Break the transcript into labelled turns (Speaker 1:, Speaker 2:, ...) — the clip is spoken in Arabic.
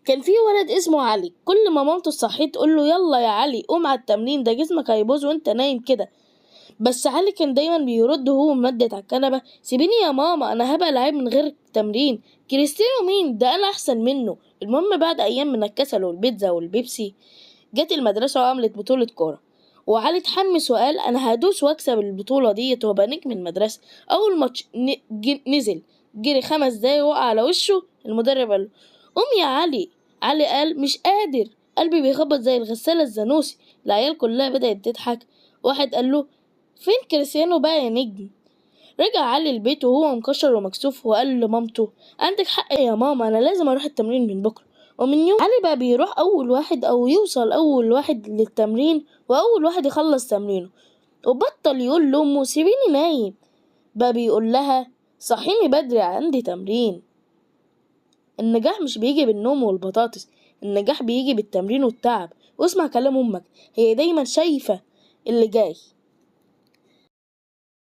Speaker 1: كان في ولد اسمه علي، كل ما مامته تصحيه تقول له يلا يا علي قوم على التمرين، ده جسمك هيبوظ وانت نايم كده. بس علي كان دايما بيرد وهو ممدد على الكنبة: سيبيني يا ماما، انا هبقى لعيب من غير تمرين. كريستيانو مين ده، انا احسن منه. المهم بعد ايام من الكسل والبيتزا والبيبسي جت المدرسة وعملت بطولة كورة، وعلي اتحمس وقال انا هدوس واكسب البطولة ديت وابقى نجم المدرسة. اول ماتش نزل جري 5 دقايق وقع على وشه. المدرب قال له قوم يا علي. علي قال مش قادر، قلبي بيخبط زي الغسالة الزانوسي. العيال كلها بدأت تضحك. واحد قال له فين كريستيانو بقى يا نجم؟ رجع علي البيت وهو مكشر ومكسوف وقال لمامته عندك حق يا ماما، انا لازم اروح التمرين من بكره. ومن يوم علي بقى بيروح اول واحد او يوصل اول واحد للتمرين واول واحد يخلص تمرينه، وبطل يقول لامه سيبيني نايم، بقى بيقول لها صحيني بدري عندي تمرين. النجاح مش بيجي بالنوم والبطاطس، النجاح بيجي بالتمرين والتعب. واسمع كلام امك، هي دايما شايفة اللي جاي.